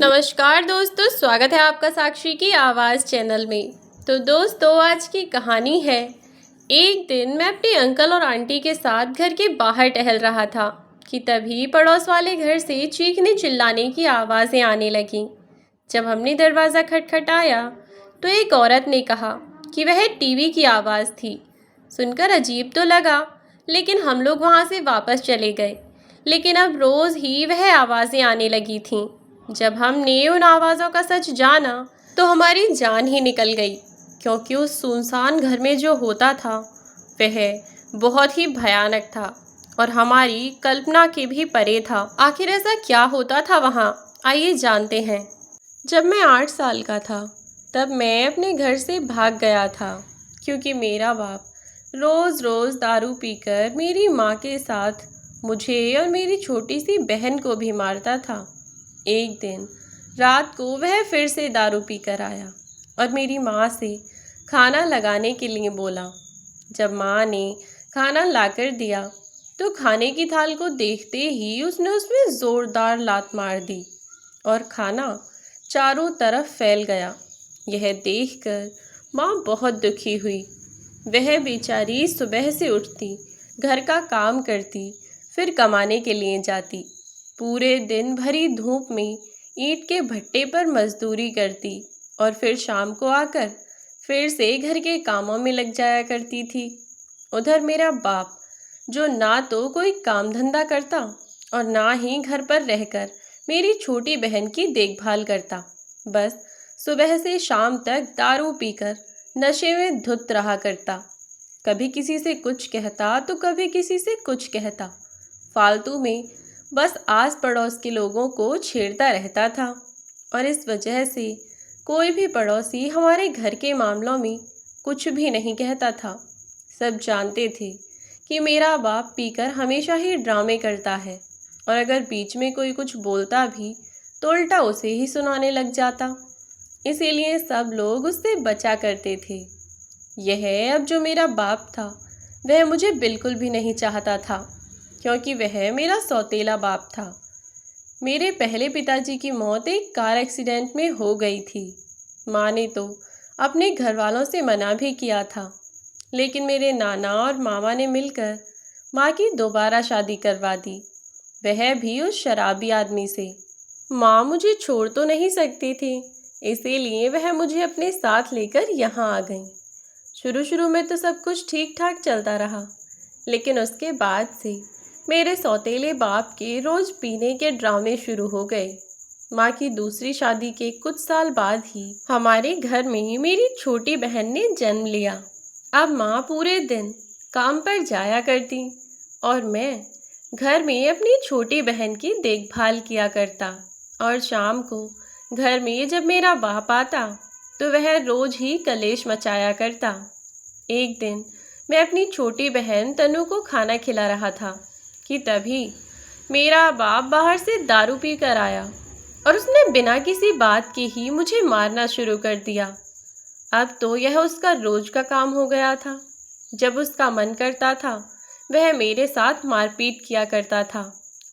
नमस्कार दोस्तों, स्वागत है आपका साक्षी की आवाज़ चैनल में। तो दोस्तों, आज की कहानी है। एक दिन मैं अपने अंकल और आंटी के साथ घर के बाहर टहल रहा था कि तभी पड़ोस वाले घर से चीखने चिल्लाने की आवाज़ें आने लगीं। जब हमने दरवाज़ा खटखटाया तो एक औरत ने कहा कि वह टीवी की आवाज़ थी। सुनकर अजीब तो लगा, लेकिन हम लोग वहाँ से वापस चले गए। लेकिन अब रोज़ ही वह आवाज़ें आने लगी थीं। जब हमने उन आवाज़ों का सच जाना तो हमारी जान ही निकल गई, क्योंकि उस सुनसान घर में जो होता था वह बहुत ही भयानक था और हमारी कल्पना के भी परे था। आखिर ऐसा क्या होता था वहाँ, आइए जानते हैं। जब मैं 8 साल का था तब मैं अपने घर से भाग गया था, क्योंकि मेरा बाप रोज़ रोज़ दारू पीकर मेरी माँ के साथ मुझे और मेरी छोटी सी बहन को भी मारता था। एक दिन रात को वह फिर से दारू पीकर आया और मेरी माँ से खाना लगाने के लिए बोला। जब माँ ने खाना लाकर दिया तो खाने की थाल को देखते ही उसने उसमें ज़ोरदार लात मार दी और खाना चारों तरफ फैल गया। यह देखकर माँ बहुत दुखी हुई। वह बेचारी सुबह से उठती, घर का काम करती, फिर कमाने के लिए जाती। पूरे दिन भरी धूप में ईंट के भट्टे पर मजदूरी करती और फिर शाम को आकर फिर से घर के कामों में लग जाया करती थी। उधर मेरा बाप, जो ना तो कोई काम धंधा करता और ना ही घर पर रहकर मेरी छोटी बहन की देखभाल करता, बस सुबह से शाम तक दारू पीकर नशे में धुत रहा करता। कभी किसी से कुछ कहता तो कभी किसी से कुछ कहता। फालतू में बस आस पड़ोस के लोगों को छेड़ता रहता था और इस वजह से कोई भी पड़ोसी हमारे घर के मामलों में कुछ भी नहीं कहता था। सब जानते थे कि मेरा बाप पीकर हमेशा ही ड्रामे करता है और अगर बीच में कोई कुछ बोलता भी तो उल्टा उसे ही सुनाने लग जाता। इसीलिए सब लोग उससे बचा करते थे। यह अब जो मेरा बाप था वह मुझे बिल्कुल भी नहीं चाहता था, क्योंकि वह मेरा सौतेला बाप था। मेरे पहले पिताजी की मौत एक कार एक्सीडेंट में हो गई थी। माँ ने तो अपने घर वालों से मना भी किया था, लेकिन मेरे नाना और मामा ने मिलकर माँ की दोबारा शादी करवा दी, वह भी उस शराबी आदमी से। माँ मुझे छोड़ तो नहीं सकती थी, इसीलिए वह मुझे अपने साथ लेकर यहाँ आ गई। शुरू शुरू में तो सब कुछ ठीक ठाक चलता रहा, लेकिन उसके बाद से मेरे सौतेले बाप के रोज़ पीने के ड्रामे शुरू हो गए। माँ की दूसरी शादी के कुछ साल बाद ही हमारे घर में मेरी छोटी बहन ने जन्म लिया। अब माँ पूरे दिन काम पर जाया करती और मैं घर में अपनी छोटी बहन की देखभाल किया करता। और शाम को घर में जब मेरा बाप आता तो वह रोज़ ही कलेश मचाया करता। एक दिन मैं अपनी छोटी बहन तनु को खाना खिला रहा था कि तभी मेरा बाप बाहर से दारू पी कर आया और उसने बिना किसी बात के ही मुझे मारना शुरू कर दिया। अब तो यह उसका रोज का काम हो गया था। जब उसका मन करता था वह मेरे साथ मारपीट किया करता था।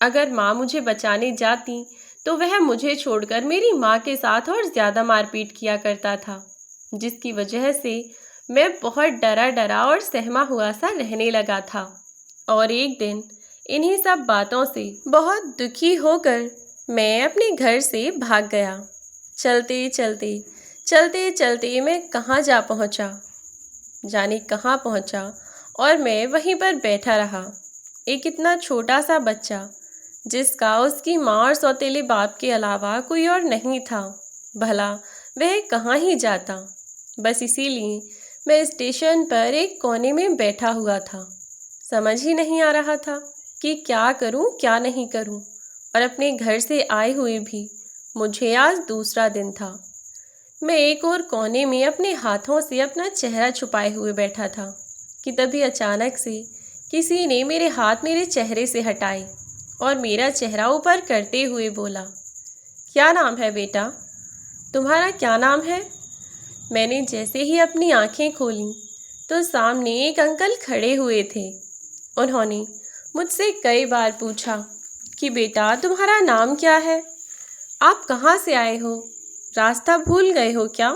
अगर माँ मुझे बचाने जाती तो वह मुझे छोड़कर मेरी माँ के साथ और ज़्यादा मारपीट किया करता था, जिसकी वजह से मैं बहुत डरा डरा और सहमा हुआ सा रहने लगा था। और एक दिन इन्हीं सब बातों से बहुत दुखी होकर मैं अपने घर से भाग गया। चलते चलते चलते चलते मैं कहाँ जा पहुँचा, जाने कहाँ पहुँचा, और मैं वहीं पर बैठा रहा। एक इतना छोटा सा बच्चा जिसका उसकी माँ और सौतेले बाप के अलावा कोई और नहीं था, भला वह कहाँ ही जाता। बस इसीलिए मैं स्टेशन पर एक कोने में बैठा हुआ था। समझ ही नहीं आ रहा था कि क्या करूं क्या नहीं करूं, और अपने घर से आए हुए भी मुझे आज दूसरा दिन था। मैं एक और कोने में अपने हाथों से अपना चेहरा छुपाए हुए बैठा था कि तभी अचानक से किसी ने मेरे हाथ मेरे चेहरे से हटाए और मेरा चेहरा ऊपर करते हुए बोला, क्या नाम है बेटा, तुम्हारा क्या नाम है? मैंने जैसे ही अपनी आंखें खोलीं तो सामने एक अंकल खड़े हुए थे। उन्होंने मुझसे कई बार पूछा कि बेटा तुम्हारा नाम क्या है? आप कहाँ से आए हो? रास्ता भूल गए हो क्या?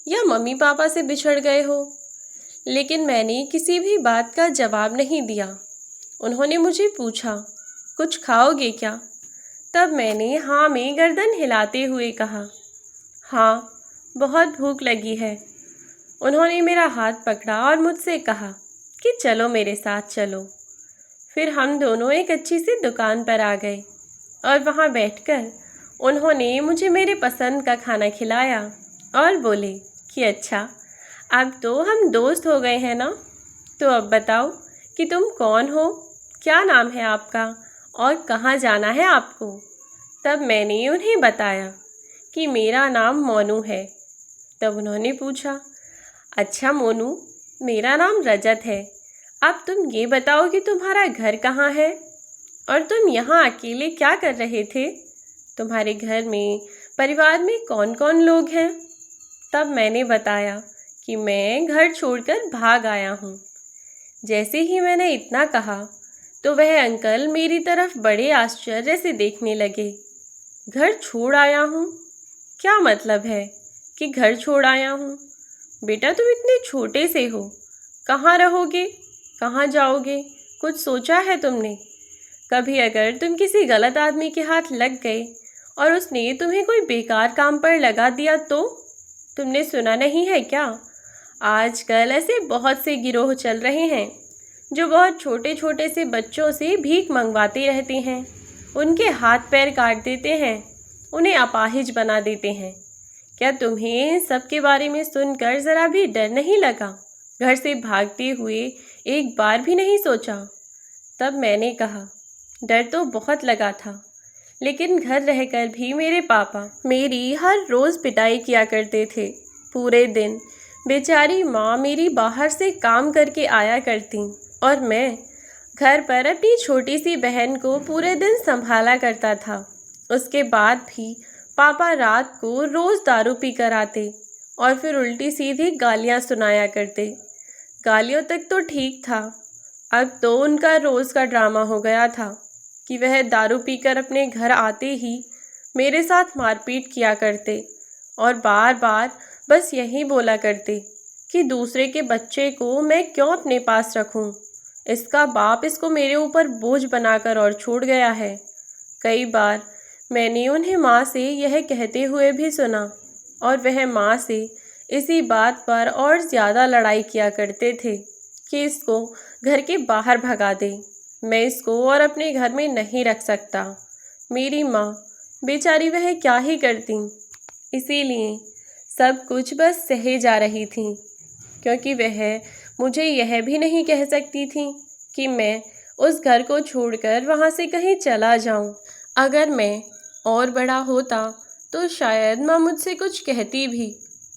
या मम्मी पापा से बिछड़ गए हो? लेकिन मैंने किसी भी बात का जवाब नहीं दिया। उन्होंने मुझे पूछा, कुछ खाओगे क्या? तब मैंने हाँ में गर्दन हिलाते हुए कहा, हाँ, बहुत भूख लगी है। उन्होंने मेरा हाथ पकड़ा और मुझसे कहा कि चलो मेरे साथ चलो। फिर हम दोनों एक अच्छी सी दुकान पर आ गए और वहाँ बैठकर उन्होंने मुझे मेरे पसंद का खाना खिलाया और बोले कि अच्छा, अब तो हम दोस्त हो गए हैं ना, तो अब बताओ कि तुम कौन हो, क्या नाम है आपका और कहाँ जाना है आपको। तब मैंने उन्हें बताया कि मेरा नाम मोनू है। तब उन्होंने पूछा, अच्छा मोनू, मेरा नाम रजत है। अब तुम ये बताओ कि तुम्हारा घर कहाँ है और तुम यहाँ अकेले क्या कर रहे थे? तुम्हारे घर में, परिवार में कौन कौन लोग हैं? तब मैंने बताया कि मैं घर छोड़कर भाग आया हूँ। जैसे ही मैंने इतना कहा तो वह अंकल मेरी तरफ बड़े आश्चर्य से देखने लगे। घर छोड़ आया हूँ? क्या मतलब है कि घर छोड़ आया हूँ? बेटा, तुम इतने छोटे से हो, कहाँ रहोगे, कहाँ जाओगे, कुछ सोचा है तुमने? कभी अगर तुम किसी गलत आदमी के हाथ लग गए और उसने तुम्हें कोई बेकार काम पर लगा दिया तो? तुमने सुना नहीं है क्या? आजकल ऐसे बहुत से गिरोह चल रहे हैं जो बहुत छोटे छोटे से बच्चों से भीख मंगवाते रहते हैं, उनके हाथ पैर काट देते हैं, उन्हें अपाहिज बना देते हैं। क्या तुम्हें इन सब के बारे में सुनकर ज़रा भी डर नहीं लगा? घर से भागते हुए एक बार भी नहीं सोचा? तब मैंने कहा, डर तो बहुत लगा था, लेकिन घर रहकर भी मेरे पापा मेरी हर रोज़ पिटाई किया करते थे। पूरे दिन बेचारी माँ मेरी बाहर से काम करके आया करती और मैं घर पर अपनी छोटी सी बहन को पूरे दिन संभाला करता था। उसके बाद भी पापा रात को रोज़ दारू पी कर आते और फिर उल्टी सीधी गालियाँ सुनाया करते। गालियों तक तो ठीक था, अब तो उनका रोज़ का ड्रामा हो गया था कि वह दारू पीकर अपने घर आते ही मेरे साथ मारपीट किया करते और बार बार बस यही बोला करते कि दूसरे के बच्चे को मैं क्यों अपने पास रखूं, इसका बाप इसको मेरे ऊपर बोझ बनाकर और छोड़ गया है। कई बार मैंने उन्हें माँ से यह कहते हुए भी सुना और वह माँ से इसी बात पर और ज़्यादा लड़ाई किया करते थे कि इसको घर के बाहर भगा दे, मैं इसको और अपने घर में नहीं रख सकता। मेरी माँ बेचारी, वह क्या ही करती। इसीलिए सब कुछ बस सहे जा रही थी, क्योंकि वह मुझे यह भी नहीं कह सकती थी कि मैं उस घर को छोड़कर वहाँ से कहीं चला जाऊँ। अगर मैं और बड़ा होता तो शायद माँ मुझसे कुछ कहती भी,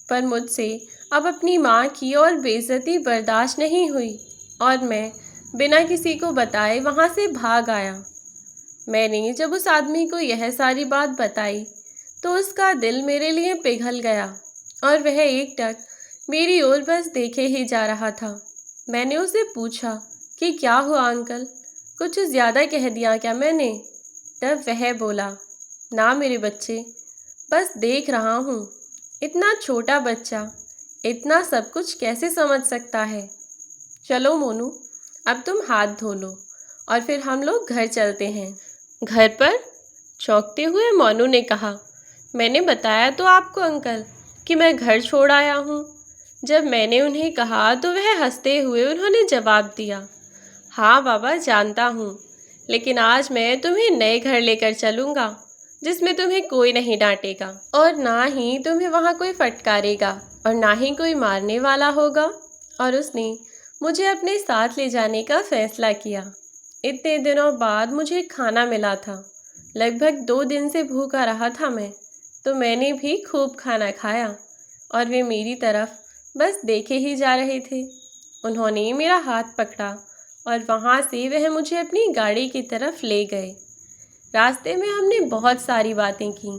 पर मुझसे अब अपनी माँ की और बेइज्जती बर्दाश्त नहीं हुई और मैं बिना किसी को बताए वहाँ से भाग आया। मैंने जब उस आदमी को यह सारी बात बताई तो उसका दिल मेरे लिए पिघल गया और वह एकटक मेरी ओर बस देखे ही जा रहा था। मैंने उसे पूछा कि क्या हुआ अंकल, कुछ ज़्यादा कह दिया क्या मैंने? तब वह बोला, ना मेरे बच्चे, बस देख रहा हूँ, इतना छोटा बच्चा इतना सब कुछ कैसे समझ सकता है। चलो मोनू, अब तुम हाथ धो लो और फिर हम लोग घर चलते हैं। घर पर? चौंकते हुए मोनू ने कहा, मैंने बताया तो आपको अंकल कि मैं घर छोड़ आया हूँ। जब मैंने उन्हें कहा तो वह हंसते हुए उन्होंने जवाब दिया, हाँ बाबा, जानता हूँ, लेकिन आज मैं तुम्हें नए घर लेकर चलूँगा जिसमें तुम्हें कोई नहीं डांटेगा और ना ही तुम्हें वहाँ कोई फटकारेगा और ना ही कोई मारने वाला होगा। और उसने मुझे अपने साथ ले जाने का फैसला किया। इतने दिनों बाद मुझे खाना मिला था। लगभग 2 दिन से भूखा रहा था मैं, तो मैंने भी खूब खाना खाया और वे मेरी तरफ बस देखे ही जा रहे थे। उन्होंने मेरा हाथ पकड़ा और वहाँ से वह मुझे अपनी गाड़ी की तरफ ले गए। रास्ते में हमने बहुत सारी बातें की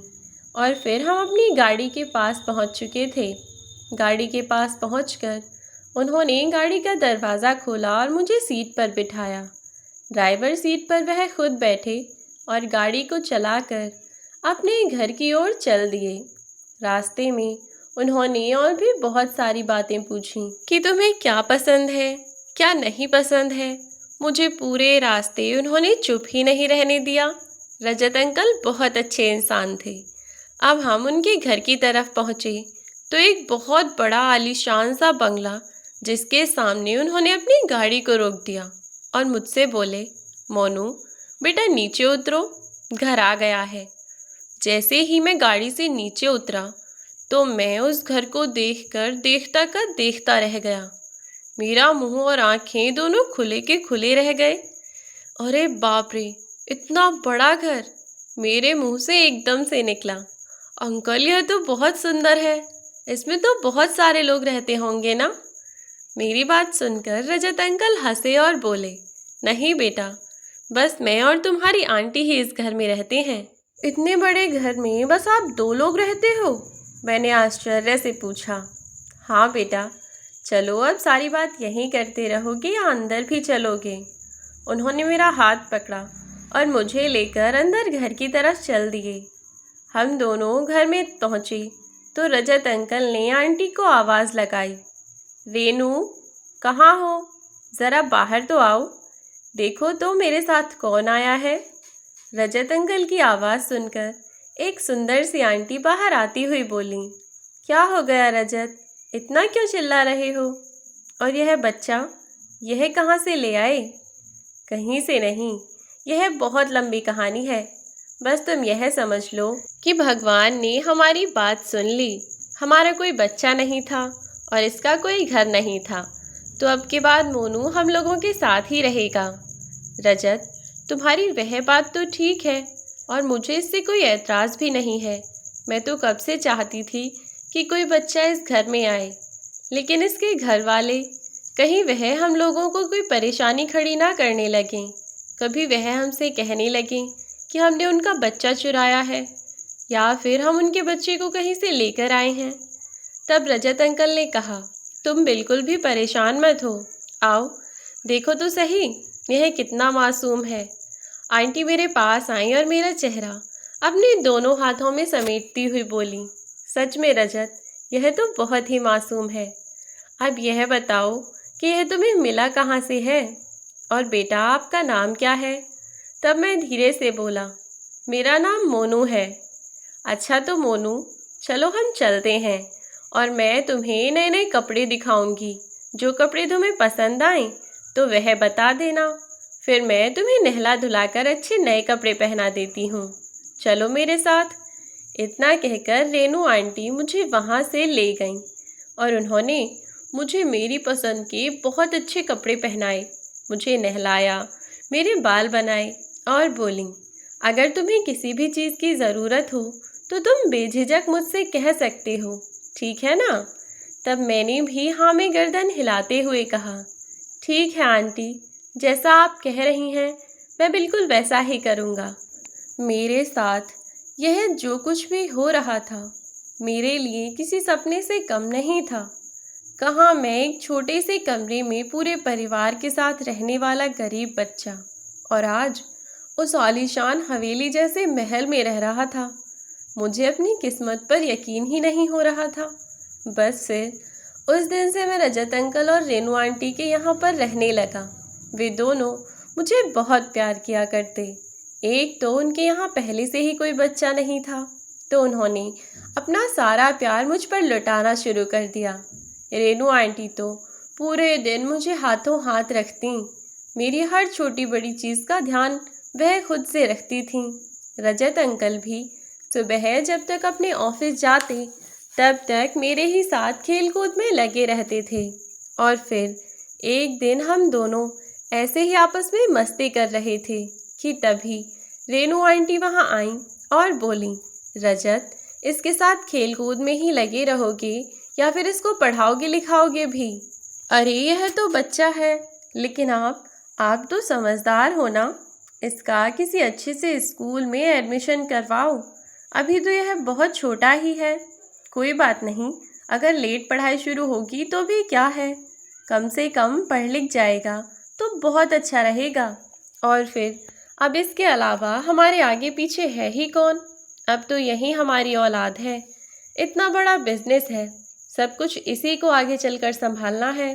और फिर हम अपनी गाड़ी के पास पहुँच चुके थे। गाड़ी के पास पहुँचकर उन्होंने गाड़ी का दरवाज़ा खोला और मुझे सीट पर बिठाया। ड्राइवर सीट पर वह खुद बैठे और गाड़ी को चलाकर अपने घर की ओर चल दिए। रास्ते में उन्होंने और भी बहुत सारी बातें पूछीं कि तुम्हें क्या पसंद है, क्या नहीं पसंद है। मुझे पूरे रास्ते उन्होंने चुप ही नहीं रहने दिया। रजत अंकल बहुत अच्छे इंसान थे। अब हम उनके घर की तरफ पहुँचे तो एक बहुत बड़ा आलीशान सा बंगला, जिसके सामने उन्होंने अपनी गाड़ी को रोक दिया और मुझसे बोले, मोनू बेटा नीचे उतरो, घर आ गया है। जैसे ही मैं गाड़ी से नीचे उतरा तो मैं उस घर को देखकर देखता का देखता रह गया। मेरा मुंह और आंखें दोनों खुले के खुले रह गए। अरे बाप रे, इतना बड़ा घर! मेरे मुंह से एकदम से निकला, अंकल यह तो बहुत सुंदर है, इसमें तो बहुत सारे लोग रहते होंगे ना। मेरी बात सुनकर रजत अंकल हंसे और बोले, नहीं बेटा, बस मैं और तुम्हारी आंटी ही इस घर में रहते हैं। इतने बड़े घर में बस आप 2 लोग रहते हो? मैंने आश्चर्य से पूछा। हाँ बेटा, चलो अब सारी बात यहीं करते रहोगे या अंदर भी चलोगे? उन्होंने मेरा हाथ पकड़ा और मुझे लेकर अंदर घर की तरफ चल दिए। हम दोनों घर में पहुँचे तो रजत अंकल ने आंटी को आवाज़ लगाई, रेनू कहाँ हो? ज़रा बाहर तो आओ, देखो तो मेरे साथ कौन आया है। रजत अंकल की आवाज़ सुनकर एक सुंदर सी आंटी बाहर आती हुई बोली, क्या हो गया रजत, इतना क्यों चिल्ला रहे हो? और यह बच्चा, यह कहाँ से ले आए? कहीं से नहीं, यह बहुत लंबी कहानी है। बस तुम यह समझ लो कि भगवान ने हमारी बात सुन ली। हमारा कोई बच्चा नहीं था और इसका कोई घर नहीं था, तो अब के बाद मोनू हम लोगों के साथ ही रहेगा। रजत, तुम्हारी वह बात तो ठीक है और मुझे इससे कोई ऐतराज़ भी नहीं है। मैं तो कब से चाहती थी कि कोई बच्चा इस घर में आए, लेकिन इसके घर वाले, कहीं वह हम लोगों को कोई परेशानी खड़ी ना करने लगें। कभी वह हमसे कहने लगें कि हमने उनका बच्चा चुराया है या फिर हम उनके बच्चे को कहीं से लेकर आए हैं। तब रजत अंकल ने कहा, तुम बिल्कुल भी परेशान मत हो, आओ देखो तो सही, यह कितना मासूम है। आंटी मेरे पास आई और मेरा चेहरा अपने दोनों हाथों में समेटती हुई बोली, सच में रजत, यह तो बहुत ही मासूम है। अब यह बताओ कि यह तुम्हें मिला कहाँ से है, और बेटा आपका नाम क्या है? तब मैं धीरे से बोला, मेरा नाम मोनू है। अच्छा तो मोनू, चलो हम चलते हैं और मैं तुम्हें नए नए कपड़े दिखाऊंगी। जो कपड़े तुम्हें पसंद आए तो वह बता देना, फिर मैं तुम्हें नहला धुलाकर अच्छे नए कपड़े पहना देती हूँ। चलो मेरे साथ। इतना कहकर रेनू आंटी मुझे वहाँ से ले गईं और उन्होंने मुझे मेरी पसंद के बहुत अच्छे कपड़े पहनाए, मुझे नहलाया, मेरे बाल बनाए और बोली, अगर तुम्हें किसी भी चीज़ की ज़रूरत हो तो तुम बेझिझक मुझसे कह सकते हो, ठीक है ना? तब मैंने भी हाँ में गर्दन हिलाते हुए कहा, ठीक है आंटी, जैसा आप कह रही हैं मैं बिल्कुल वैसा ही करूँगा। मेरे साथ यह जो कुछ भी हो रहा था मेरे लिए किसी सपने से कम नहीं था। कहाँ मैं एक छोटे से कमरे में पूरे परिवार के साथ रहने वाला गरीब बच्चा, और आज उस आलीशान हवेली जैसे महल में रह रहा था। मुझे अपनी किस्मत पर यकीन ही नहीं हो रहा था। बस फिर उस दिन से मैं रजत अंकल और रेनू आंटी के यहाँ पर रहने लगा। वे दोनों मुझे बहुत प्यार किया करते। एक तो उनके यहाँ पहले से ही कोई बच्चा नहीं था, तो उन्होंने अपना सारा प्यार मुझ पर लुटाना शुरू कर दिया। रेनू आंटी तो पूरे दिन मुझे हाथों हाथ रखती, मेरी हर छोटी बड़ी चीज़ का ध्यान वह खुद से रखती थीं। रजत अंकल भी सुबह जब तक अपने ऑफिस जाते तब तक मेरे ही साथ खेल कूद में लगे रहते थे, और फिर एक दिन हम दोनों ऐसे ही आपस में मस्ती कर रहे थे कि तभी रेनू आंटी वहाँ आईं और बोली, रजत, इसके साथ खेल कूद में ही लगे रहोगे या फिर इसको पढ़ाओगे लिखाओगे भी? अरे यह तो बच्चा है, लेकिन आप तो समझदार हो ना, इसका किसी अच्छे से स्कूल में एडमिशन करवाओ। अभी तो यह बहुत छोटा ही है। कोई बात नहीं, अगर लेट पढ़ाई शुरू होगी तो भी क्या है, कम से कम पढ़ लिख जाएगा तो बहुत अच्छा रहेगा। और फिर अब इसके अलावा हमारे आगे पीछे है ही कौन? अब तो यही हमारी औलाद है। इतना बड़ा बिजनेस है, सब कुछ इसी को आगे चलकर संभालना है।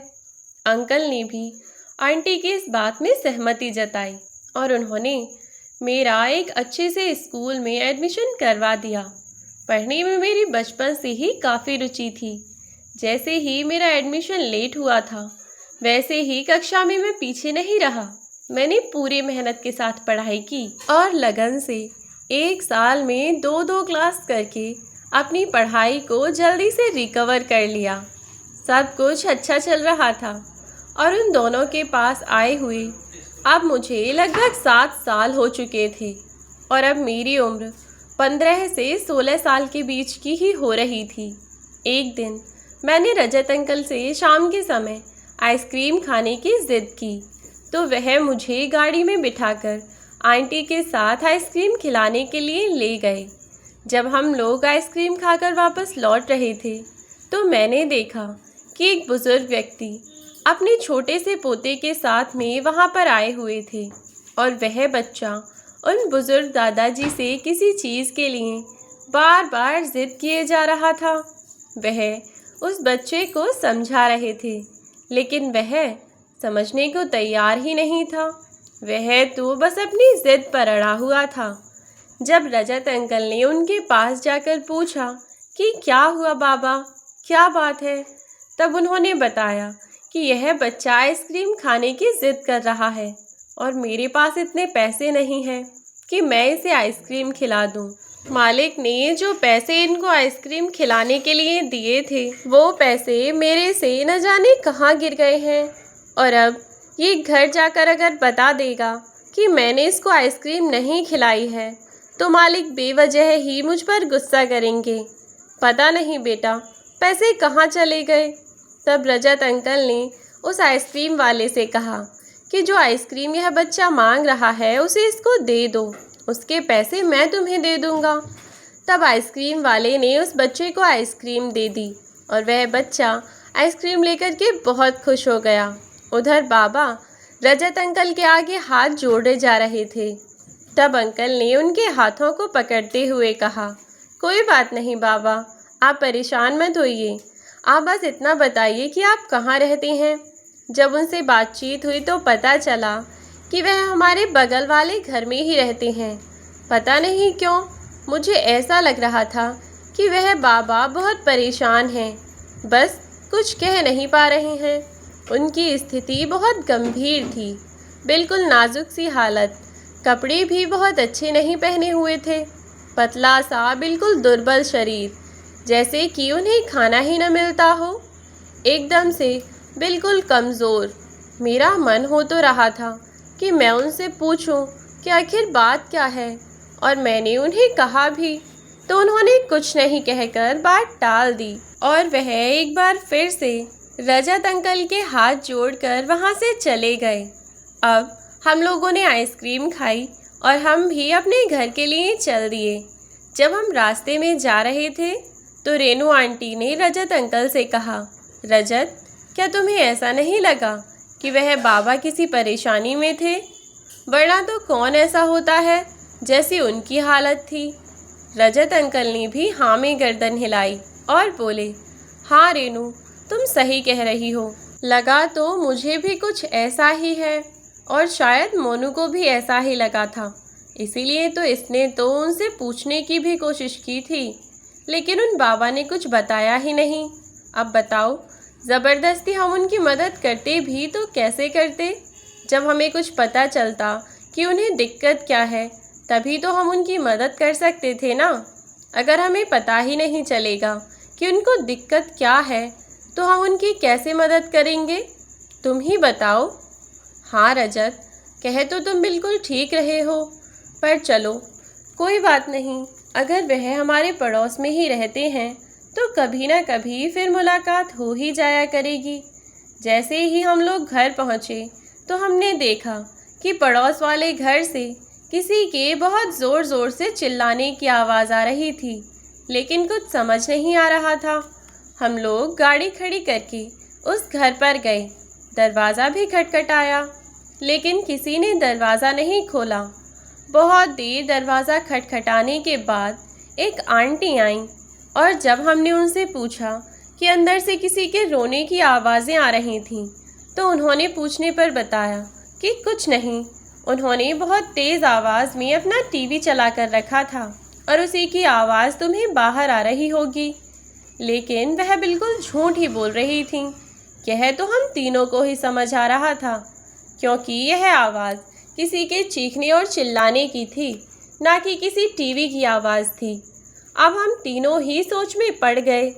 अंकल ने भी आंटी की इस बात में सहमति जताई और उन्होंने मेरा एक अच्छे से स्कूल में एडमिशन करवा दिया। पढ़ने में मेरी बचपन से ही काफ़ी रुचि थी। जैसे ही मेरा एडमिशन लेट हुआ था, वैसे ही कक्षा में मैं पीछे नहीं रहा। मैंने पूरी मेहनत के साथ पढ़ाई की और लगन से एक साल में 2-2 क्लास करके अपनी पढ़ाई को जल्दी से रिकवर कर लिया। सब कुछ अच्छा चल रहा था और उन दोनों के पास आए हुए अब मुझे लगभग 7 साल हो चुके थे और अब मेरी उम्र 15 से 16 साल के बीच की ही हो रही थी। एक दिन मैंने रजत अंकल से शाम के समय आइसक्रीम खाने की ज़िद की, तो वह मुझे गाड़ी में बिठाकर आंटी के साथ आइसक्रीम खिलाने के लिए ले गए। जब हम लोग आइसक्रीम खाकर वापस लौट रहे थे, तो मैंने देखा कि एक बुज़ुर्ग व्यक्ति अपने छोटे से पोते के साथ में वहाँ पर आए हुए थे और वह बच्चा उन बुज़ुर्ग दादाजी से किसी चीज़ के लिए बार बार ज़िद किए जा रहा था। वह उस बच्चे को समझा रहे थे, लेकिन वह समझने को तैयार ही नहीं था। वह तो बस अपनी ज़िद पर अड़ा हुआ था। जब रजत अंकल ने उनके पास जाकर पूछा कि क्या हुआ बाबा, क्या बात है, तब उन्होंने बताया कि यह बच्चा आइसक्रीम खाने की ज़िद कर रहा है और मेरे पास इतने पैसे नहीं हैं कि मैं इसे आइसक्रीम खिला दूं। मालिक ने जो पैसे इनको आइसक्रीम खिलाने के लिए दिए थे, वो पैसे मेरे से न जाने कहाँ गिर गए हैं और अब ये घर जाकर अगर बता देगा कि मैंने इसको आइसक्रीम नहीं खिलाई है, तो मालिक बेवजह ही मुझ पर गुस्सा करेंगे। पता नहीं बेटा पैसे कहाँ चले गए। तब रजत अंकल ने उस आइसक्रीम वाले से कहा कि जो आइसक्रीम यह बच्चा मांग रहा है उसे इसको दे दो, उसके पैसे मैं तुम्हें दे दूँगा। तब आइसक्रीम वाले ने उस बच्चे को आइसक्रीम दे दी और वह बच्चा आइसक्रीम लेकर के बहुत खुश हो गया। उधर बाबा रजत अंकल के आगे हाथ जोड़े जा रहे थे। तब अंकल ने उनके हाथों को पकड़ते हुए कहा, कोई बात नहीं बाबा, आप परेशान मत होइए, आप बस इतना बताइए कि आप कहाँ रहते हैं। जब उनसे बातचीत हुई तो पता चला कि वह हमारे बगल वाले घर में ही रहते हैं। पता नहीं क्यों मुझे ऐसा लग रहा था कि वह बाबा बहुत परेशान हैं, बस कुछ कह नहीं पा रहे हैं। उनकी स्थिति बहुत गंभीर थी, बिल्कुल नाजुक सी हालत, कपड़े भी बहुत अच्छे नहीं पहने हुए थे, पतला सा बिल्कुल दुर्बल शरीर, जैसे कि उन्हें खाना ही न मिलता हो, एकदम से बिल्कुल कमज़ोर। मेरा मन हो तो रहा था कि मैं उनसे पूछूं कि आखिर बात क्या है, और मैंने उन्हें कहा भी तो उन्होंने कुछ नहीं कहकर बात टाल दी और वह एक बार फिर से रजत अंकल के हाथ जोड़कर वहाँ से चले गए। अब हम लोगों ने आइसक्रीम खाई और हम भी अपने घर के लिए चल दिए। जब हम रास्ते में जा रहे थे तो रेनू आंटी ने रजत अंकल से कहा, रजत क्या तुम्हें ऐसा नहीं लगा कि वह बाबा किसी परेशानी में थे? वरना तो कौन ऐसा होता है जैसी उनकी हालत थी। रजत अंकल ने भी हाँ में गर्दन हिलाई और बोले, हाँ रेनू तुम सही कह रही हो, लगा तो मुझे भी कुछ ऐसा ही है और शायद मोनू को भी ऐसा ही लगा था, इसीलिए तो इसने तो उनसे पूछने की भी कोशिश की थी, लेकिन उन बाबा ने कुछ बताया ही नहीं। अब बताओ, ज़बरदस्ती हम उनकी मदद करते भी तो कैसे करते? जब हमें कुछ पता चलता कि उन्हें दिक्कत क्या है, तभी तो हम उनकी मदद कर सकते थे ना। अगर हमें पता ही नहीं चलेगा कि उनको दिक्कत क्या है, तो हम उनकी कैसे मदद करेंगे? तुम ही बताओ। हाँ रजत, कहे तो तुम बिल्कुल ठीक रहे हो, पर चलो कोई बात नहीं, अगर वह हमारे पड़ोस में ही रहते हैं तो कभी ना कभी फिर मुलाकात हो ही जाया करेगी। जैसे ही हम लोग घर पहुँचे तो हमने देखा कि पड़ोस वाले घर से किसी के बहुत ज़ोर ज़ोर से चिल्लाने की आवाज़ आ रही थी, लेकिन कुछ समझ नहीं आ रहा था। हम लोग गाड़ी खड़ी करके उस घर पर गए। दरवाज़ा भी खटखटाया, लेकिन किसी ने दरवाज़ा नहीं खोला। बहुत देर दरवाज़ा खटखटाने के बाद एक आंटी आईं और जब हमने उनसे पूछा कि अंदर से किसी के रोने की आवाज़ें आ रही थीं, तो उन्होंने पूछने पर बताया कि कुछ नहीं, उन्होंने बहुत तेज़ आवाज़ में अपना टीवी चला कर रखा था और उसी की आवाज़ तुम्हें बाहर आ रही होगी। लेकिन वह बिल्कुल झूठ ही बोल रही थी। यह तो हम तीनों को ही समझ आ रहा था, क्योंकि यह आवाज़ किसी के चीखने और चिल्लाने की थी, ना कि किसी टीवी की आवाज़ थी। अब हम तीनों ही सोच में पड़ गए।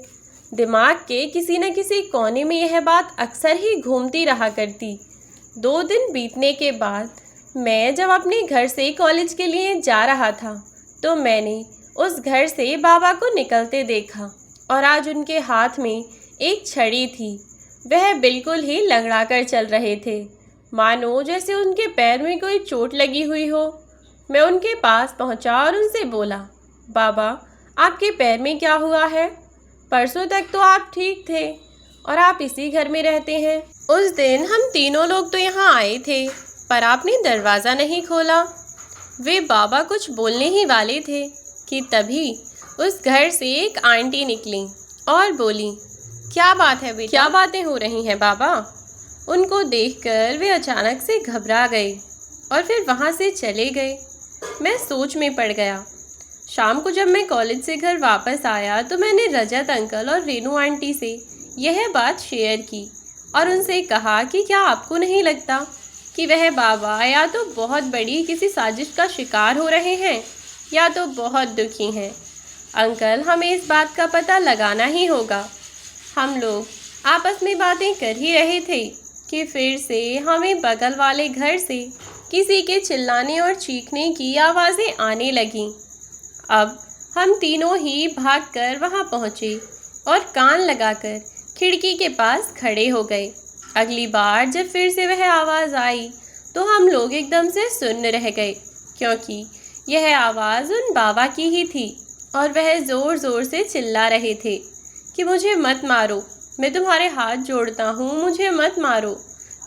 दिमाग के किसी न किसी कोने में यह बात अक्सर ही घूमती रहा करती। 2 दिन बीतने के बाद मैं जब अपने घर से कॉलेज के लिए जा रहा था, तो मैंने उस घर से बाबा को निकलते देखा और आज उनके हाथ में एक छड़ी थी। वह बिल्कुल ही लंगड़ा कर चल रहे थे, मानो जैसे उनके पैर में कोई चोट लगी हुई हो। मैं उनके पास पहुंचा और उनसे बोला, बाबा, आपके पैर में क्या हुआ है? परसों तक तो आप ठीक थे और आप इसी घर में रहते हैं। उस दिन हम तीनों लोग तो यहाँ आए थे, पर आपने दरवाज़ा नहीं खोला। वे बाबा कुछ बोलने ही वाले थे कि तभी उस घर से एक आंटी निकली और बोली, क्या बात है बेटा? क्या बातें हो रही हैं बाबा? उनको देखकर वे अचानक से घबरा गए और फिर वहाँ से चले गए। मैं सोच में पड़ गया। शाम को जब मैं कॉलेज से घर वापस आया तो मैंने रजत अंकल और रेनू आंटी से यह बात शेयर की और उनसे कहा कि क्या आपको नहीं लगता कि वह बाबा या तो बहुत बड़ी किसी साजिश का शिकार हो रहे हैं या तो बहुत दुखी हैं। अंकल, हमें इस बात का पता लगाना ही होगा। हम लोग आपस में बातें कर ही रहे थे कि फिर से हमें बगल वाले घर से किसी के चिल्लाने और चीखने की आवाज़ें आने लगीं। अब हम तीनों ही भागकर वहां पहुंचे और कान लगाकर खिड़की के पास खड़े हो गए। अगली बार जब फिर से वह आवाज़ आई तो हम लोग एकदम से सुन्न रह गए, क्योंकि यह आवाज़ उन बाबा की ही थी और वह ज़ोर ज़ोर से चिल्ला रहे थे कि मुझे मत मारो, मैं तुम्हारे हाथ जोड़ता हूँ, मुझे मत मारो।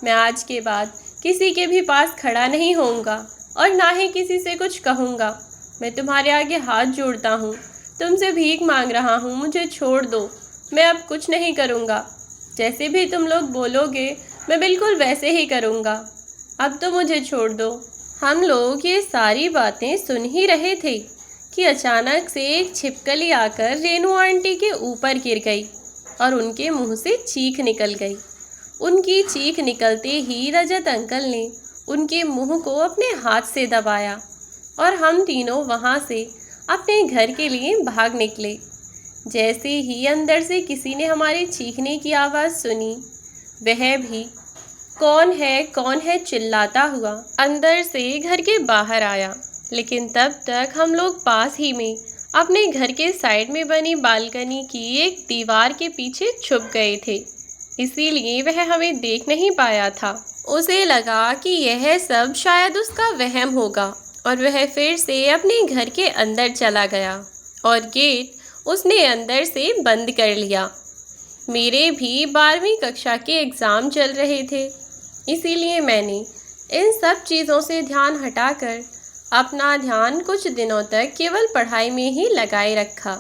मैं आज के बाद किसी के भी पास खड़ा नहीं होऊंगा और ना ही किसी से कुछ कहूँगा। मैं तुम्हारे आगे हाथ जोड़ता हूँ, तुमसे भीख मांग रहा हूँ, मुझे छोड़ दो। मैं अब कुछ नहीं करूँगा। जैसे भी तुम लोग बोलोगे मैं बिल्कुल वैसे ही करूँगा। अब तो मुझे छोड़ दो। हम लोग ये सारी बातें सुन ही रहे थे कि अचानक से एक छिपकली आकर रेनू आंटी के ऊपर गिर गई और उनके मुंह से चीख निकल गई। उनकी चीख निकलते ही रजत अंकल ने उनके मुंह को अपने हाथ से दबाया और हम तीनों वहाँ से अपने घर के लिए भाग निकले। जैसे ही अंदर से किसी ने हमारे चीखने की आवाज़ सुनी, वह भी कौन है चिल्लाता हुआ अंदर से घर के बाहर आया। लेकिन तब तक हम लोग पास ही में अपने घर के साइड में बनी बालकनी की एक दीवार के पीछे छुप गए थे, इसीलिए वह हमें देख नहीं पाया था। उसे लगा कि यह सब शायद उसका वहम होगा और वह फिर से अपने घर के अंदर चला गया और गेट उसने अंदर से बंद कर लिया। मेरे भी 12वीं कक्षा के एग्ज़ाम चल रहे थे, इसीलिए मैंने इन सब चीज़ों से ध्यान हटाकर अपना ध्यान कुछ दिनों तक केवल पढ़ाई में ही लगाए रखा।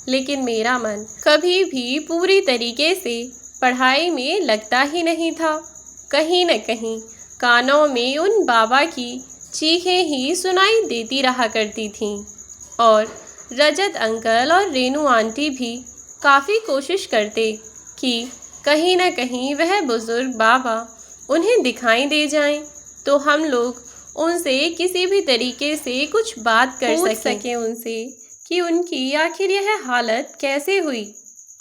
लेकिन मेरा मन कभी भी पूरी तरीके से पढ़ाई में लगता ही नहीं था। कहीं न कहीं कानों में उन बाबा की चीखें ही सुनाई देती रहा करती थीं और रजत अंकल और रेनू आंटी भी काफ़ी कोशिश करते कि कहीं न कहीं वह बुज़ुर्ग बाबा उन्हें दिखाई दे जाएं, तो हम लोग उनसे किसी भी तरीके से कुछ बात कर सकें उनसे कि उनकी आखिर यह हालत कैसे हुई,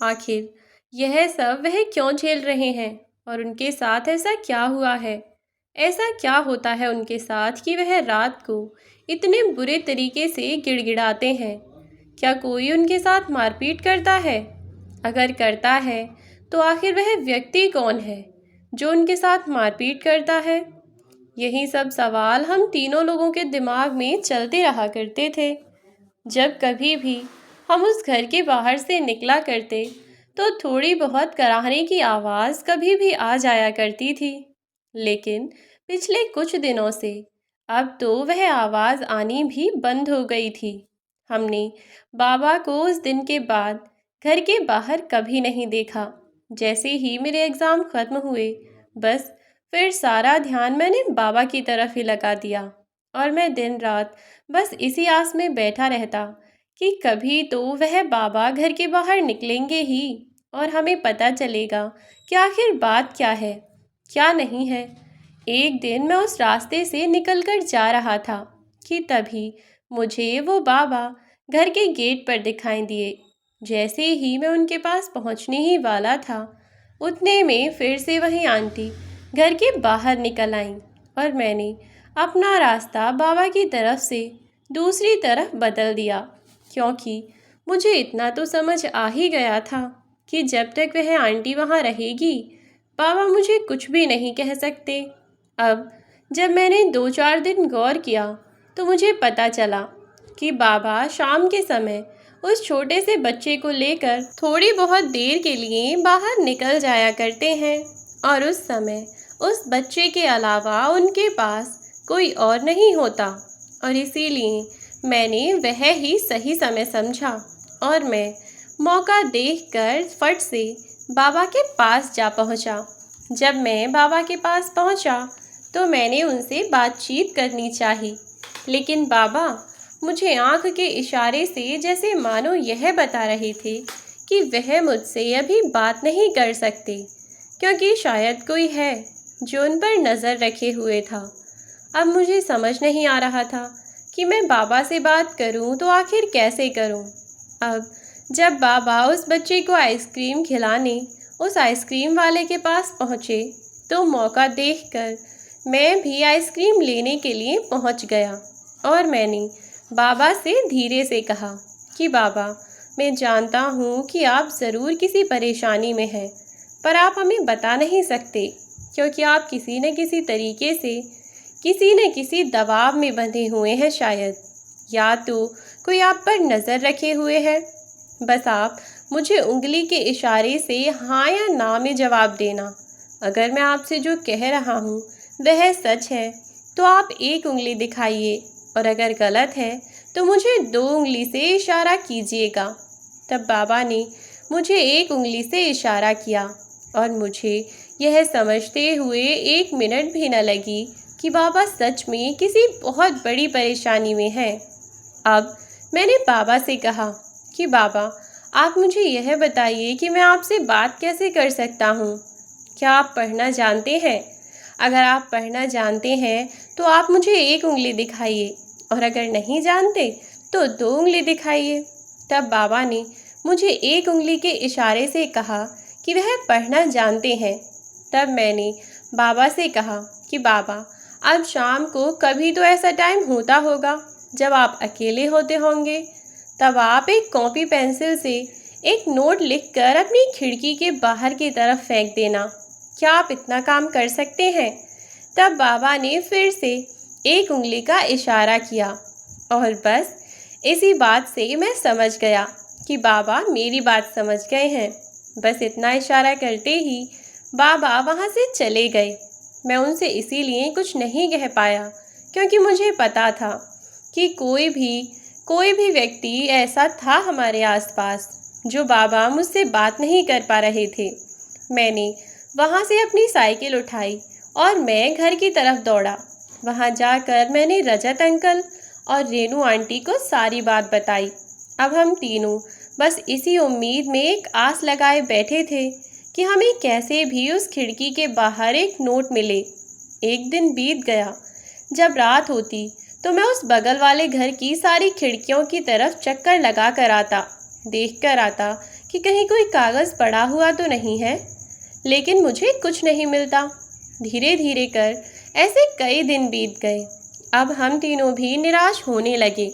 आखिर यह सब वह क्यों झेल रहे हैं और उनके साथ ऐसा क्या हुआ है। ऐसा क्या होता है उनके साथ कि वह रात को इतने बुरे तरीके से गिड़गिड़ाते हैं। क्या कोई उनके साथ मारपीट करता है? अगर करता है तो आखिर वह व्यक्ति कौन है जो उनके साथ मारपीट करता है? यही सब सवाल हम तीनों लोगों के दिमाग में चलते रहा करते थे। जब कभी भी हम उस घर के बाहर से निकला करते तो थोड़ी बहुत कराहने की आवाज़ कभी भी आ जाया करती थी, लेकिन पिछले कुछ दिनों से अब तो वह आवाज़ आनी भी बंद हो गई थी। हमने बाबा को उस दिन के बाद घर के बाहर कभी नहीं देखा। जैसे ही मेरे एग्ज़ाम ख़त्म हुए, बस फिर सारा ध्यान मैंने बाबा की तरफ ही लगा दिया और मैं दिन रात बस इसी आस में बैठा रहता कि कभी तो वह बाबा घर के बाहर निकलेंगे ही और हमें पता चलेगा कि आखिर बात क्या है, क्या नहीं है। एक दिन मैं उस रास्ते से निकलकर जा रहा था कि तभी मुझे वो बाबा घर के गेट पर दिखाई दिए। जैसे ही मैं उनके पास पहुंचने ही वाला था, उतने में फिर से वही आंटी घर के बाहर निकल आईं और मैंने अपना रास्ता बाबा की तरफ से दूसरी तरफ बदल दिया, क्योंकि मुझे इतना तो समझ आ ही गया था कि जब तक वह आंटी वहाँ रहेगी, बाबा मुझे कुछ भी नहीं कह सकते। अब जब मैंने 2-4 दिन गौर किया तो मुझे पता चला कि बाबा शाम के समय उस छोटे से बच्चे को लेकर थोड़ी बहुत देर के लिए बाहर निकल जाया करते हैं और उस समय उस बच्चे के अलावा उनके पास कोई और नहीं होता और इसीलिए मैंने वह ही सही समय समझा और मैं मौका देखकर फट से बाबा के पास जा पहुंचा। जब मैं बाबा के पास पहुंचा तो मैंने उनसे बातचीत करनी चाही, लेकिन बाबा मुझे आंख के इशारे से जैसे मानो यह बता रहे थे कि वह मुझसे अभी बात नहीं कर सकते, क्योंकि शायद कोई है जो उन पर नज़र रखे हुए था। अब मुझे समझ नहीं आ रहा था कि मैं बाबा से बात करूं तो आखिर कैसे करूं। अब जब बाबा उस बच्चे को आइसक्रीम खिलाने उस आइसक्रीम वाले के पास पहुंचे तो मौका देखकर मैं भी आइसक्रीम लेने के लिए पहुंच गया और मैंने बाबा से धीरे से कहा कि बाबा, मैं जानता हूँ कि आप ज़रूर किसी परेशानी में हैं, पर आप हमें बता नहीं सकते क्योंकि आप किसी न किसी तरीके से किसी न किसी दबाव में बंधे हुए हैं शायद, या तो कोई आप पर नज़र रखे हुए है। बस आप मुझे उंगली के इशारे से हाँ या ना में जवाब देना। अगर मैं आपसे जो कह रहा हूँ वह सच है तो आप एक उंगली दिखाइए और अगर गलत है तो मुझे 2 उंगली से इशारा कीजिएगा। तब बाबा ने मुझे एक उंगली से इशारा किया और मुझे यह समझते हुए 1 मिनट भी न लगी कि बाबा सच में किसी बहुत बड़ी परेशानी में हैं। अब मैंने बाबा से कहा कि बाबा, आप मुझे यह बताइए कि मैं आपसे बात कैसे कर सकता हूँ। क्या आप पढ़ना जानते हैं? अगर आप पढ़ना जानते हैं तो आप मुझे एक उंगली दिखाइए और अगर नहीं जानते तो 2 उंगली दिखाइए। तब बाबा ने मुझे एक उंगली के इशारे से कहा कि वह पढ़ना जानते हैं। तब मैंने बाबा से कहा कि बाबा, अब शाम को कभी तो ऐसा टाइम होता होगा जब आप अकेले होते होंगे, तब आप एक कॉपी पेंसिल से एक नोट लिखकर अपनी खिड़की के बाहर की तरफ फेंक देना। क्या आप इतना काम कर सकते हैं? तब बाबा ने फिर से एक उंगली का इशारा किया और बस इसी बात से मैं समझ गया कि बाबा मेरी बात समझ गए हैं। बस इतना इशारा करते ही बाबा वहाँ से चले गए। मैं उनसे इसीलिए कुछ नहीं कह पाया क्योंकि मुझे पता था कि कोई भी व्यक्ति ऐसा था हमारे आसपास जो बाबा मुझसे बात नहीं कर पा रहे थे। मैंने वहाँ से अपनी साइकिल उठाई और मैं घर की तरफ दौड़ा। वहाँ जाकर मैंने रजत अंकल और रेनू आंटी को सारी बात बताई। अब हम तीनों बस इसी उम्मीद में एक आस लगाए बैठे थे कि हमें कैसे भी उस खिड़की के बाहर एक नोट मिले। एक दिन बीत गया। जब रात होती तो मैं उस बगल वाले घर की सारी खिड़कियों की तरफ चक्कर लगा कर आता, देख कर आता कि कहीं कोई कागज़ पड़ा हुआ तो नहीं है, लेकिन मुझे कुछ नहीं मिलता। धीरे धीरे कर ऐसे कई दिन बीत गए। अब हम तीनों भी निराश होने लगे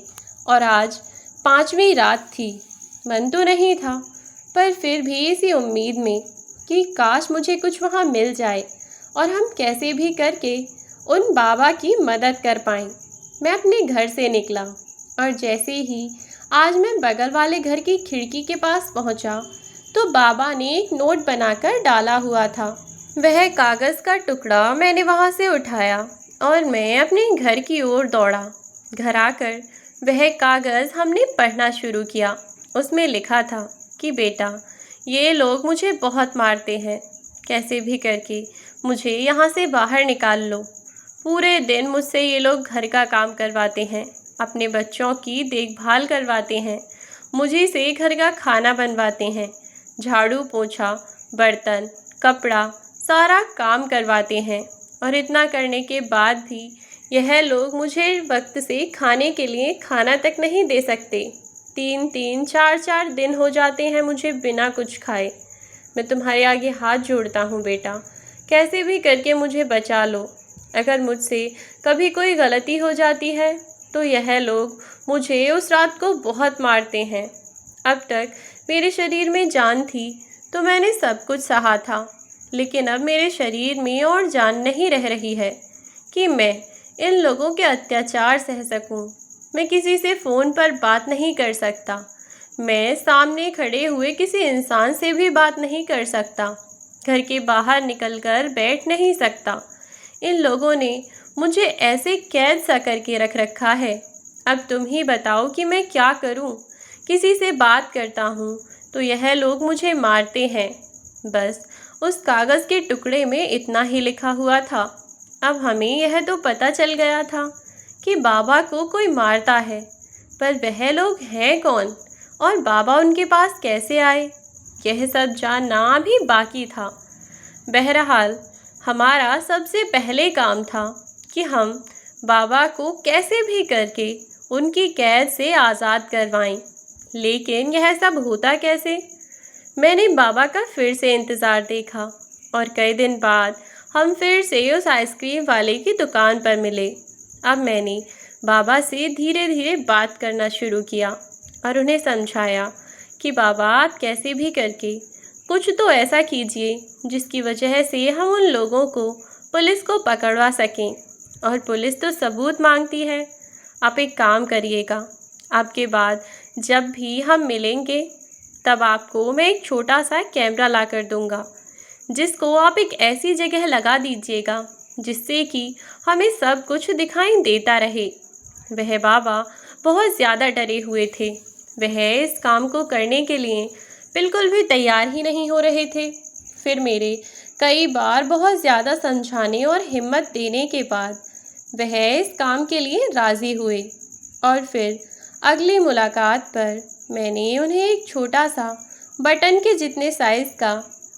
और आज 5वीं रात थी। मन तो नहीं था, पर फिर भी इसी उम्मीद में कि काश मुझे कुछ वहाँ मिल जाए और हम कैसे भी करके उन बाबा की मदद कर पाएं। मैं अपने घर से निकला और जैसे ही आज मैं बगल वाले घर की खिड़की के पास पहुँचा तो बाबा ने एक नोट बनाकर डाला हुआ था। वह कागज़ का टुकड़ा मैंने वहाँ से उठाया और मैं अपने घर की ओर दौड़ा। घर आकर वह कागज़ हमने पढ़ना शुरू किया। उसमें लिखा था कि बेटा, ये लोग मुझे बहुत मारते हैं, कैसे भी करके मुझे यहाँ से बाहर निकाल लो। पूरे दिन मुझसे ये लोग घर का काम करवाते हैं, अपने बच्चों की देखभाल करवाते हैं, मुझे से घर का खाना बनवाते हैं, झाड़ू पोछा, बर्तन, कपड़ा, सारा काम करवाते हैं। और इतना करने के बाद भी यह लोग मुझे वक्त से खाने के लिए खाना तक नहीं दे सकते। 3-3, 4-4 दिन हो जाते हैं मुझे बिना कुछ खाए। मैं तुम्हारे आगे हाथ जोड़ता हूँ बेटा, कैसे भी करके मुझे बचा लो। अगर मुझसे कभी कोई गलती हो जाती है तो यह लोग मुझे उस रात को बहुत मारते हैं। अब तक मेरे शरीर में जान थी तो मैंने सब कुछ सहा था, लेकिन अब मेरे शरीर में और जान नहीं रह रही है कि मैं इन लोगों के अत्याचार सह सकूं। मैं किसी से फ़ोन पर बात नहीं कर सकता, मैं सामने खड़े हुए किसी इंसान से भी बात नहीं कर सकता, घर के बाहर निकलकर बैठ नहीं सकता। इन लोगों ने मुझे ऐसे कैद सा करके रख रखा है। अब तुम ही बताओ कि मैं क्या करूं? किसी से बात करता हूं तो यह लोग मुझे मारते हैं। बस उस कागज़ के टुकड़े में इतना ही लिखा हुआ था। अब हमें यह तो पता चल गया था कि बाबा को कोई मारता है, पर वह लोग हैं कौन और बाबा उनके पास कैसे आए, यह सब जानना भी बाकी था। बहरहाल हमारा सबसे पहले काम था कि हम बाबा को कैसे भी करके उनकी कैद से आज़ाद करवाएं। लेकिन यह सब होता कैसे? मैंने बाबा का फिर से इंतज़ार देखा और कई दिन बाद हम फिर से उस आइसक्रीम वाले की दुकान पर मिले। अब मैंने बाबा से धीरे धीरे बात करना शुरू किया और उन्हें समझाया कि बाबा, आप कैसे भी करके कुछ तो ऐसा कीजिए जिसकी वजह से हम उन लोगों को, पुलिस को पकड़वा सकें। और पुलिस तो सबूत मांगती है। आप एक काम करिएगा, आपके बाद जब भी हम मिलेंगे तब आपको मैं एक छोटा सा कैमरा ला कर दूँगा, जिसको आप एक ऐसी जगह लगा दीजिएगा जिससे कि हमें सब कुछ दिखाई देता रहे। वह बाबा बहुत ज़्यादा डरे हुए थे। वह इस काम को करने के लिए बिल्कुल भी तैयार ही नहीं हो रहे थे। फिर मेरे कई बार बहुत ज़्यादा समझाने और हिम्मत देने के बाद वह इस काम के लिए राज़ी हुए। और फिर अगली मुलाकात पर मैंने उन्हें एक छोटा सा बटन के जितने साइज़ का,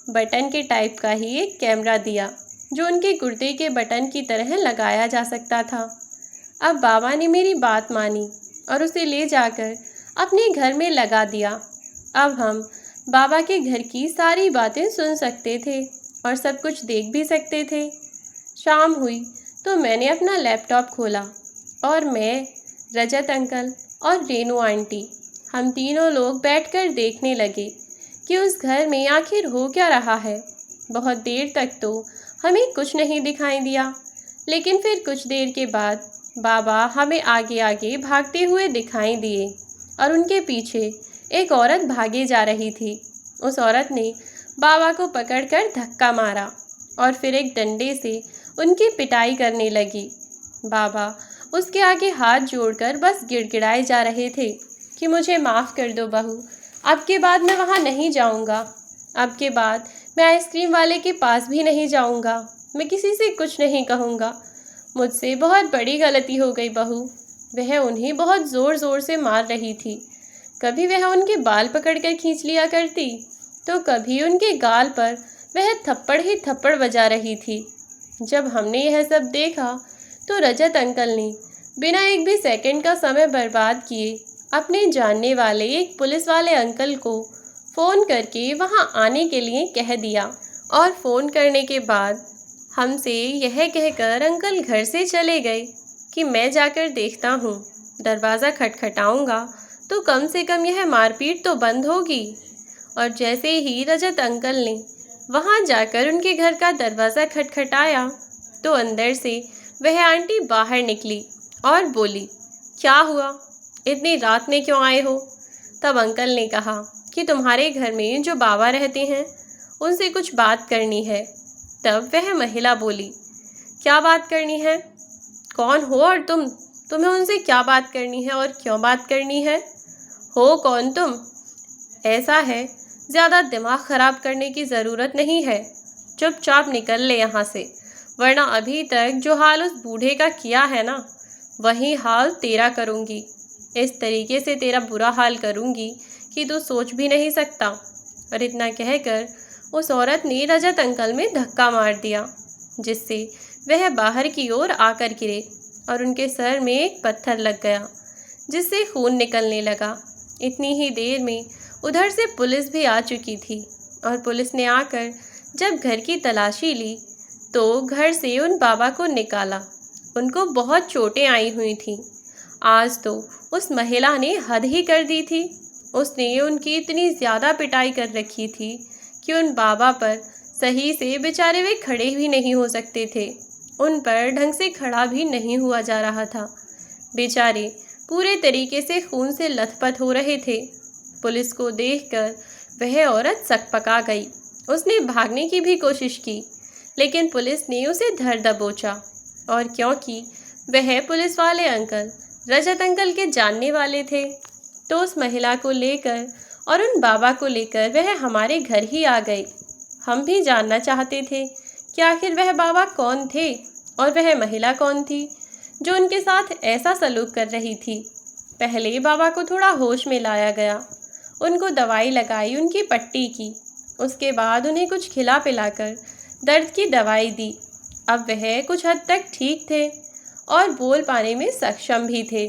बटन के टाइप का ही एक कैमरा दिया, जो उनके कुर्ते के बटन की तरह लगाया जा सकता था। अब बाबा ने मेरी बात मानी और उसे ले जाकर अपने घर में लगा दिया। अब हम बाबा के घर की सारी बातें सुन सकते थे और सब कुछ देख भी सकते थे। शाम हुई तो मैंने अपना लैपटॉप खोला और मैं, रजत अंकल और रेनू आंटी, हम तीनों लोग बैठकर देखने लगे कि उस घर में आखिर हो क्या रहा है। बहुत देर तक तो हमें कुछ नहीं दिखाई दिया, लेकिन फिर कुछ देर के बाद बाबा हमें आगे आगे भागते हुए दिखाई दिए और उनके पीछे एक औरत भागे जा रही थी। उस औरत ने बाबा को पकड़कर धक्का मारा और फिर एक डंडे से उनकी पिटाई करने लगी। बाबा उसके आगे हाथ जोड़कर बस गिड़गिड़ाए जा रहे थे कि मुझे माफ़ कर दो बहू, अब के बाद मैं वहाँ नहीं जाऊँगा, अब के बाद मैं आइसक्रीम वाले के पास भी नहीं जाऊँगा, मैं किसी से कुछ नहीं कहूँगा, मुझसे बहुत बड़ी गलती हो गई बहू। वह उन्हें बहुत ज़ोर ज़ोर से मार रही थी। कभी वह उनके बाल पकड़कर खींच लिया करती तो कभी उनके गाल पर वह थप्पड़ ही थप्पड़ बजा रही थी। जब हमने यह सब देखा तो रजत अंकल ने बिना एक भी सेकंड का समय बर्बाद किए अपने जानने वाले एक पुलिस वाले अंकल को फ़ोन करके वहां आने के लिए कह दिया। और फ़ोन करने के बाद हमसे यह कहकर अंकल घर से चले गए कि मैं जाकर देखता हूँ, दरवाज़ा खटखटाऊँगा तो कम से कम यह मारपीट तो बंद होगी। और जैसे ही रजत अंकल ने वहाँ जाकर उनके घर का दरवाज़ा खटखटाया तो अंदर से वह आंटी बाहर निकली और बोली, क्या हुआ, इतनी रात में क्यों आए हो? तब अंकल ने कहा कि तुम्हारे घर में जो बाबा रहते हैं उनसे कुछ बात करनी है। तब वह महिला बोली, क्या बात करनी है? कौन हो और तुम्हें उनसे क्या बात करनी है और क्यों बात करनी है? हो कौन तुम? ऐसा है, ज़्यादा दिमाग ख़राब करने की ज़रूरत नहीं है। चुपचाप निकल ले यहाँ से, वरना अभी तक जो हाल उस बूढ़े का किया है ना, वही हाल तेरा करूँगी। इस तरीके से तेरा बुरा हाल करूँगी कि तू सोच भी नहीं सकता। और इतना कहकर उस औरत ने रजत अंकल में धक्का मार दिया, जिससे वह बाहर की ओर आकर गिरे और उनके सर में एक पत्थर लग गया, जिससे खून निकलने लगा। इतनी ही देर में उधर से पुलिस भी आ चुकी थी और पुलिस ने आकर जब घर की तलाशी ली तो घर से उन बाबा को निकाला। उनको बहुत चोटें आई हुई थीं। आज तो उस महिला ने हद ही कर दी थी। उसने उनकी इतनी ज़्यादा पिटाई कर रखी थी कि उन बाबा पर सही से बेचारे वे खड़े भी नहीं हो सकते थे। उन पर ढंग से खड़ा भी नहीं हुआ जा रहा था। बेचारे पूरे तरीके से खून से लथपथ हो रहे थे। पुलिस को देखकर वह औरत सकपका गई। उसने भागने की भी कोशिश की, लेकिन पुलिस ने उसे धर दबोचा। और क्योंकि वह पुलिस वाले अंकल रजत अंकल के जानने वाले थे, तो उस महिला को लेकर और उन बाबा को लेकर वह हमारे घर ही आ गए। हम भी जानना चाहते थे कि आखिर वह बाबा कौन थे और वह महिला कौन थी जो उनके साथ ऐसा सलूक कर रही थी। पहले बाबा को थोड़ा होश में लाया गया, उनको दवाई लगाई, उनकी पट्टी की। उसके बाद उन्हें कुछ खिला पिलाकर दर्द की दवाई दी। अब वह कुछ हद तक ठीक थे और बोल पाने में सक्षम भी थे।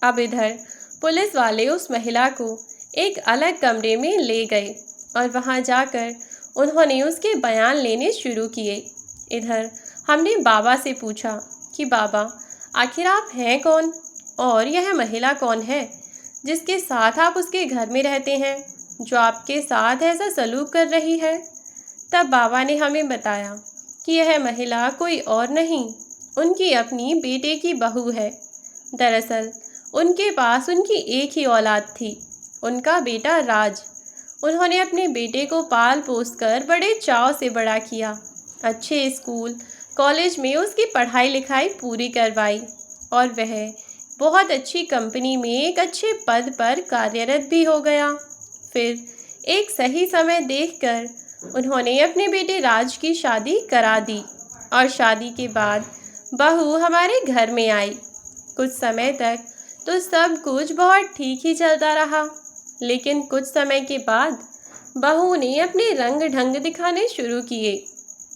अब इधर पुलिस वाले उस महिला को एक अलग कमरे में ले गए और वहां जाकर उन्होंने उसके बयान लेने शुरू किए। इधर हमने बाबा से पूछा कि बाबा, आखिर आप हैं कौन और यह महिला कौन है जिसके साथ आप उसके घर में रहते हैं, जो आपके साथ ऐसा सलूक कर रही है? तब बाबा ने हमें बताया कि यह महिला कोई और नहीं, उनकी अपनी बेटे की बहू है। दरअसल उनके पास उनकी एक ही औलाद थी, उनका बेटा राज। उन्होंने अपने बेटे को पाल पोस कर बड़े चाव से बड़ा किया। अच्छे स्कूल कॉलेज में उसकी पढ़ाई लिखाई पूरी करवाई और वह बहुत अच्छी कंपनी में एक अच्छे पद पर कार्यरत भी हो गया। फिर एक सही समय देखकर उन्होंने अपने बेटे राज की शादी करा दी और शादी के बाद बहू हमारे घर में आई। कुछ समय तक तो सब कुछ बहुत ठीक ही चलता रहा, लेकिन कुछ समय के बाद बहू ने अपने रंग ढंग दिखाने शुरू किए।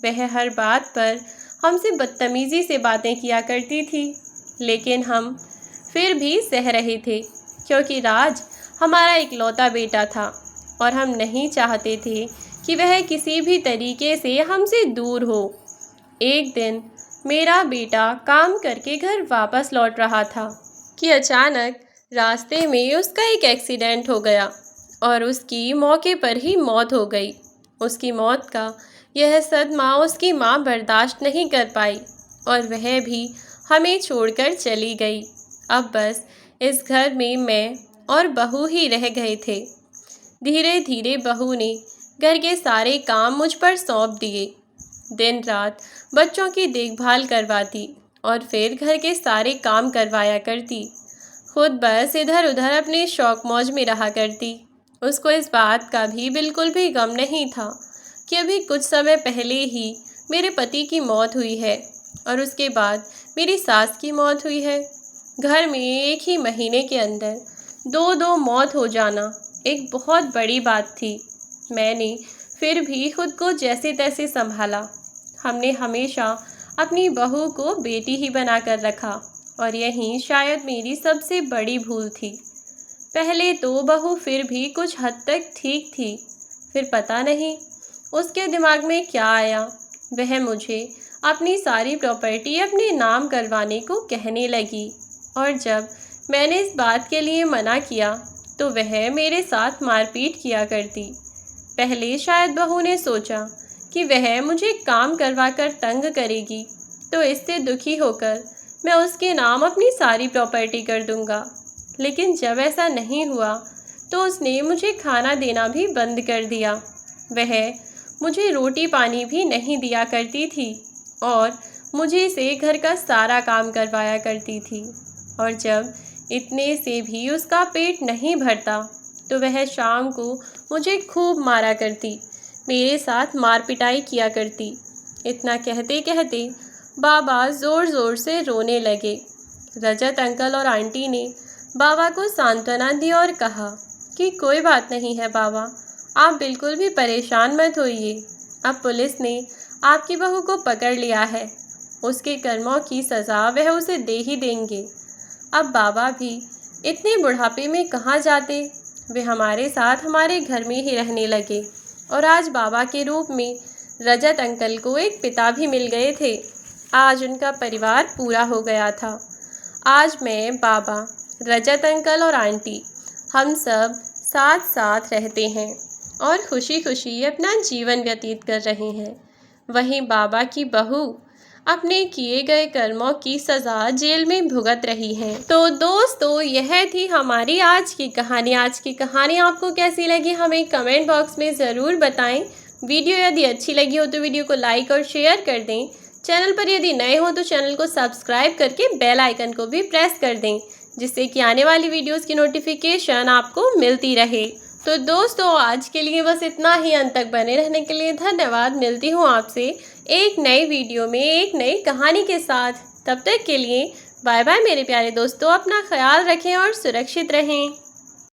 वह हर बात पर हमसे बदतमीज़ी से बातें किया करती थी, लेकिन हम फिर भी सह रहे थे, क्योंकि राज हमारा इकलौता बेटा था और हम नहीं चाहते थे कि वह किसी भी तरीके से हमसे दूर हो। एक दिन मेरा बेटा काम करके घर वापस लौट रहा था कि अचानक रास्ते में उसका एक एक्सीडेंट हो गया और उसकी मौके पर ही मौत हो गई। उसकी मौत का यह सदमा उसकी माँ बर्दाश्त नहीं कर पाई और वह भी हमें छोड़कर चली गई। अब बस इस घर में मैं और बहू ही रह गए थे। धीरे धीरे बहू ने घर के सारे काम मुझ पर सौंप दिए। दिन रात बच्चों की देखभाल करवाती और फिर घर के सारे काम करवाया करती। खुद बस इधर उधर अपने शौक मौज में रहा करती। उसको इस बात का भी बिल्कुल भी गम नहीं था कि अभी कुछ समय पहले ही मेरे पति की मौत हुई है और उसके बाद मेरी सास की मौत हुई है। घर में एक ही महीने के अंदर दो मौत हो जाना एक बहुत बड़ी बात थी। मैंने फिर भी खुद को जैसे तैसे संभाला। हमने हमेशा अपनी बहू को बेटी ही बनाकर रखा और यही शायद मेरी सबसे बड़ी भूल थी। पहले तो बहू फिर भी कुछ हद तक ठीक थी, फिर पता नहीं उसके दिमाग में क्या आया। वह मुझे अपनी सारी प्रॉपर्टी अपने नाम करवाने को कहने लगी और जब मैंने इस बात के लिए मना किया तो वह मेरे साथ मारपीट किया करती। पहले शायद बहू ने सोचा कि वह मुझे काम करवाकर तंग करेगी, तो इससे दुखी होकर मैं उसके नाम अपनी सारी प्रॉपर्टी कर दूंगा। लेकिन जब ऐसा नहीं हुआ तो उसने मुझे खाना देना भी बंद कर दिया। वह मुझे रोटी पानी भी नहीं दिया करती थी और मुझे से घर का सारा काम करवाया करती थी। और जब इतने से भी उसका पेट नहीं भरता तो वह शाम को मुझे खूब मारा करती, मेरे साथ मार पिटाई किया करती। इतना कहते कहते बाबा ज़ोर ज़ोर से रोने लगे। रजत अंकल और आंटी ने बाबा को सांत्वना दी और कहा कि कोई बात नहीं है बाबा, आप बिल्कुल भी परेशान मत होइए। अब पुलिस ने आपकी बहू को पकड़ लिया है, उसके कर्मों की सज़ा वह उसे दे ही देंगे। अब बाबा भी इतने बुढ़ापे में कहाँ जाते, वे हमारे साथ हमारे घर में ही रहने लगे और आज बाबा के रूप में रजत अंकल को एक पिता भी मिल गए थे। आज उनका परिवार पूरा हो गया था। आज मैं, बाबा, रजत अंकल और आंटी हम सब साथ साथ रहते हैं और खुशी खुशी अपना जीवन व्यतीत कर रहे हैं। वहीं बाबा की बहू अपने किए गए कर्मों की सज़ा जेल में भुगत रही है। तो दोस्तों, यह थी हमारी आज की कहानी। आज की कहानी आपको कैसी लगी हमें कमेंट बॉक्स में ज़रूर बताएं। वीडियो यदि अच्छी लगी हो तो वीडियो को लाइक और शेयर कर दें। चैनल पर यदि नए हो तो चैनल को सब्सक्राइब करके बेल आइकन को भी प्रेस कर दें, जिससे कि आने वाली वीडियोस की नोटिफिकेशन आपको मिलती रहे। तो दोस्तों, आज के लिए बस इतना ही। अंत तक बने रहने के लिए धन्यवाद। मिलती हूँ आपसे एक नई वीडियो में एक नई कहानी के साथ। तब तक के लिए बाय बाय मेरे प्यारे दोस्तों। अपना ख्याल रखें और सुरक्षित रहें।